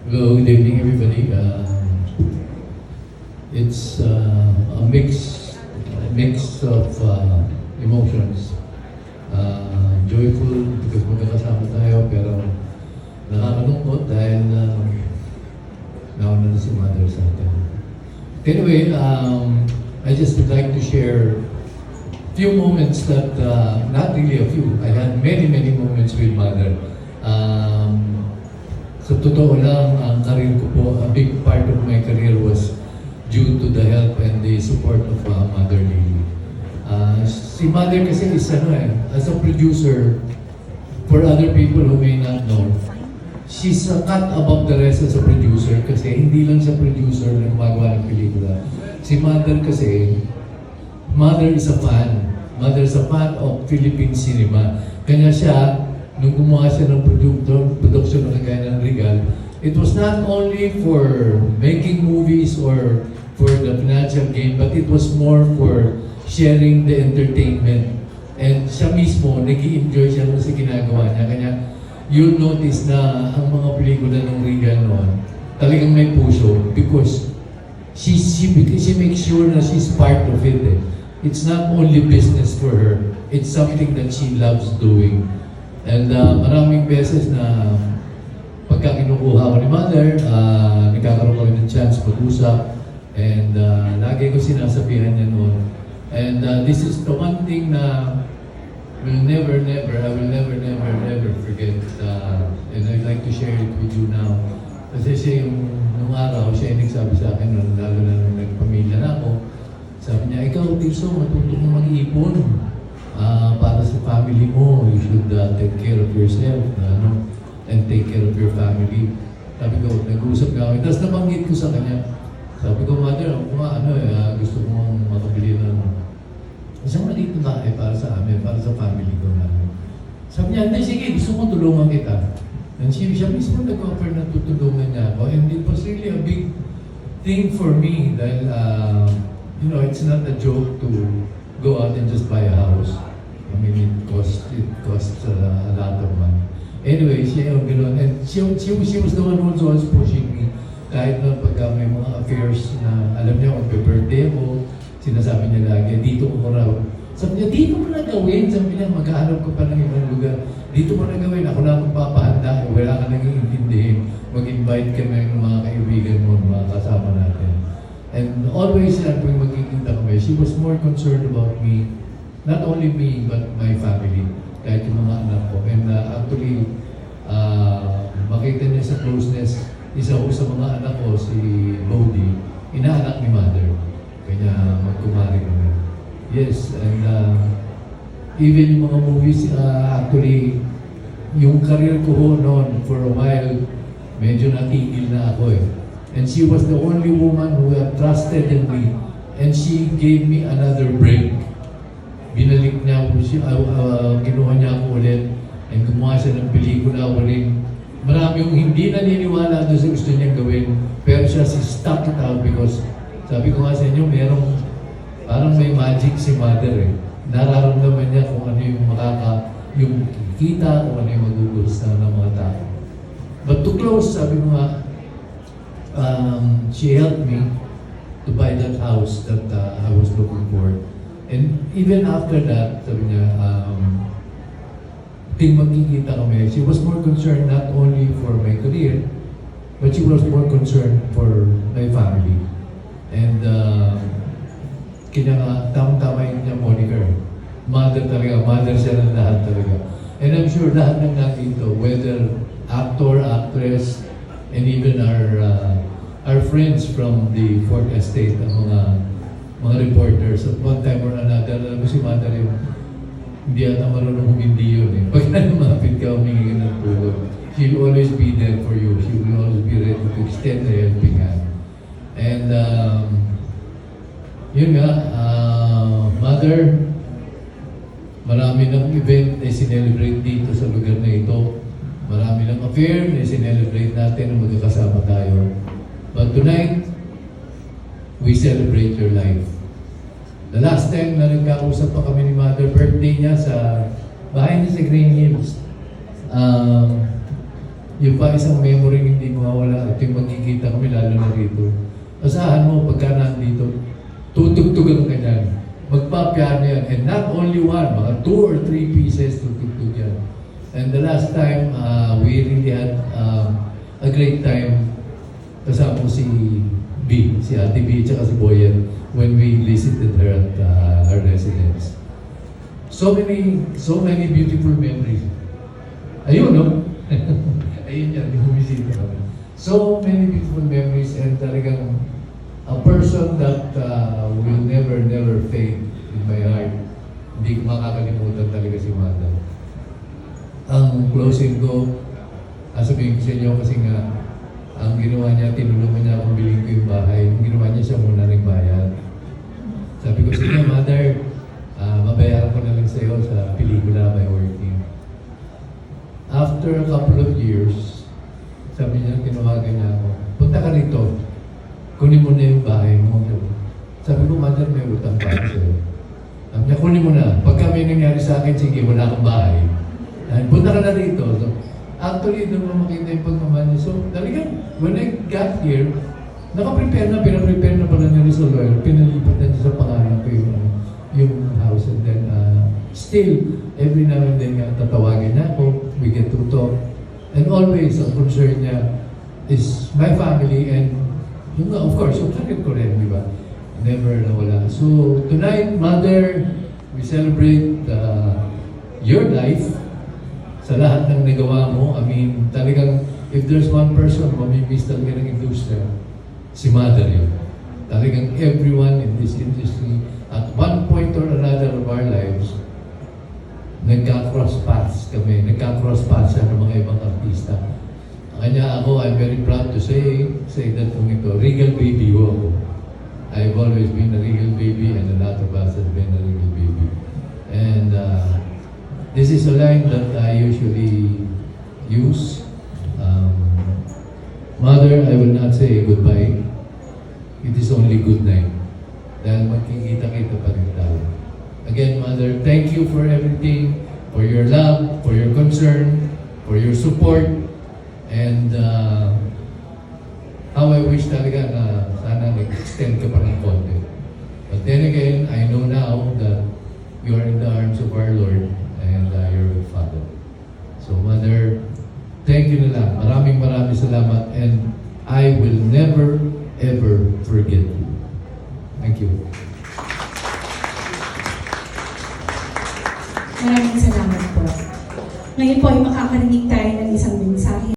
Hello, good evening everybody. It's a mix of emotions. Joyful because magkakasama tayo, pero nakakalungkot dahil nauna na si Mother sa atin. Anyway, I just would like to share few moments that, not really a few, I had many moments with Mother. Sa totoo lang, ang career ko po, a big part of my career was due to the help and the support of Mother Lily. Si Mother kasi is as a producer, for other people who may not know, she's a cut above the rest as a producer kasi hindi lang siya producer na gumagawa ng pelikula. Si Mother kasi, Mother is a fan. Mother is a fan of Philippine cinema. Kanya siya, nung gumawa siya ng production ng kagaya ng Regal, it was not only for making movies or for the financial gain, but it was more for sharing the entertainment. And siya mismo, nag-i-enjoy siya sa ginagawa niya. Kanya, you'll notice na ang mga pelikula ng Regal noon, talagang may puso because she makes sure na she's part of it. It's not only business for her, it's something that she loves doing. And maraming beses na pagka kinukuha ko ni Mother, nagkakaroon kami ng chance mag-usap. And lagi ko sinasabihan niya noon. And this is the one thing na I will never forget. And I'd like to share it with you now. Kasi siya nung araw, siya yung nagsabi sa akin, lalo na nung nagpamilya na ako. Sabi niya, ikaw, Tirso, matutong mag-iipon. Para sa family mo, you should take care of yourself and take care of your family. Sabi ko, nag-uusap kami. Tapos nabanggit ko sa kanya, sabi ko, Mother, ako nga, gusto mong makabili ng isang maliit na bahay para sa amin, para sa family ko. Sabi niya, hindi, sige, gusto mo tulungan kita. And siya mismo nag-offer na tutulungan niya ako. And it was really a big thing for me dahil, it's not a joke to go out and just buy a house. I mean, it costs a lot of money. Anyway, siya yung gano'n. And she was the one who was always pushing me. Kahit na pagka may mga affairs na, alam niya, mag-birthday ako, sinasabi niya lagi, dito ko raw. Sabi niya, dito mo na gawin. Sabi niya, maghahanap ko pa ng ibang lugar. Dito mo na gawin. Ako na akong papahanda. Wala ka nang iintindihin. Mag-invite kami ng mga kaibigan mo, mga kasama natin. And always, kung magkikita kami, she was more concerned about me. Not only me, but my family. Kahit yung mga anak ko. And actually, makita niya sa closeness, isa ko sa mga anak ko, si Bodhi, inaanak ni Mother. Kanya magkumari kami. Yes, and even yung mga movies, actually, yung career ko ho noon, for a while, medyo natigil na ako eh. And she was the only woman who had trusted in me. And she gave me another break. Binalik niya ako siya, kinuha niya ako ulit. And gumawa siya ng pelikula ako rin. Marami yung hindi naniniwala doon sa gusto niyang gawin. Pero siya stuck it out because sabi ko nga sa inyo, parang may magic si Mother eh. Nararamdaman niya kung ano yung kikita, kung ano yung magugustuhan ng mga tao. But to close, sabi ko nga, she helped me to buy that house that I was looking for. And even after that, sabi niya, ting magkikita kami, she was more concerned not only for my career, but she was more concerned for my family. And tamang-tama yung niya moniker. Mother talaga, mother siya ng lahat talaga. And I'm sure lahat ng nandito, whether actor, actress, and even our friends from the Fourth Estate, ang mga reporters, at one time or another, alam mo si Mother yung hindi ata marunong humindi yun eh. Pag lumapit ka, humingi ka ng tulong. She will always be there for you. She will always be ready to extend a helping hand. And yun nga, Mother, marami ng event na sinelebrate dito sa lugar na ito. Marami ng affair na sinelebrate natin na magkakasama tayo. But tonight, we celebrate your life. The last time na nagkausap pa kami ni Mother, birthday niya sa bahay niya sa Green Hills. Yung pa isang memory hindi mawawala. Ito yung magkikita kami lalo na rito. Asahan mo, pagka nandito, tutugtugan ka niyan. Magpapiano yan. And not only one, mga 2 or 3 pieces tutugtug yan. And the last time, we really had a great time kasama ko si B, si Ate B, at si Boyan when we visited her at her residence. So many beautiful memories. Ayun, no? Ayun yan, bumisita kami. So many beautiful memories and talagang a person that will never fade in my heart. Hindi ko makakalimutan talaga si Mother. Ang closing ko, sabihin ko sa inyo kasi nga, ang ginawa niya, tinulungan niya akong bilhin ko yung bahay. Ang ginawa niya, siya muna rin bayad. Sabi ko, sige Mother, mabayaran ko na lang sa iyo sa pelikula by working. After a couple of years, sabi niya, tinawagan niya ako, punta ka rito, kunin mo na yung bahay mo. Sabi ko, Mother, may utang pa ako sa'yo. Sabi niya, kunin mo na. Pagka may nangyari sa akin, sige, wala akong bahay. Punta ka na rito. So, actually, doon mo makita yung pagmamahal niya. So, talagang, when I got here, nakaprepare na, pinaprepare na pala niya sa lawyer, pinalipat na niya sa pangalan ko yung house. And then, still, every now and then nga, tatawagan niya ako, we get to talk. And always, ang concern niya is my family and, yung nga, of course, yung sakit ko rin, di ba? Never nawala. So, tonight, Mother, we celebrate your life sa lahat ng nagawa mo. I mean, talagang, if there's one person, mamimiss talaga ng industry, si Mother yun. Talagang everyone in this industry, at one point or another of our lives, nagka-cross paths kami, nagka-cross paths siya ng mga ibang artista. Kanya ako, I'm very proud to say that kung ito, Regal Baby ho ako. I've always been a Regal Baby and a lot of us have been a Regal Baby. And this is a line that I usually use. Mother, I will not say goodbye. It is only good night. Dahil magkikita-kita pa rin tayo. Again, Mother, thank you for everything, for your love, for your concern, for your support, and how I wish talaga na sana nag-extend ka pa ng konti. But then again, I know now that you are in the arms of our Lord and your Father. So, Mother, thank you na lang. Maraming salamat and I will never, ever forget you. Thank you. Maraming salamat po. Ngayon po ay makakarinig tayo ng isang mensahe.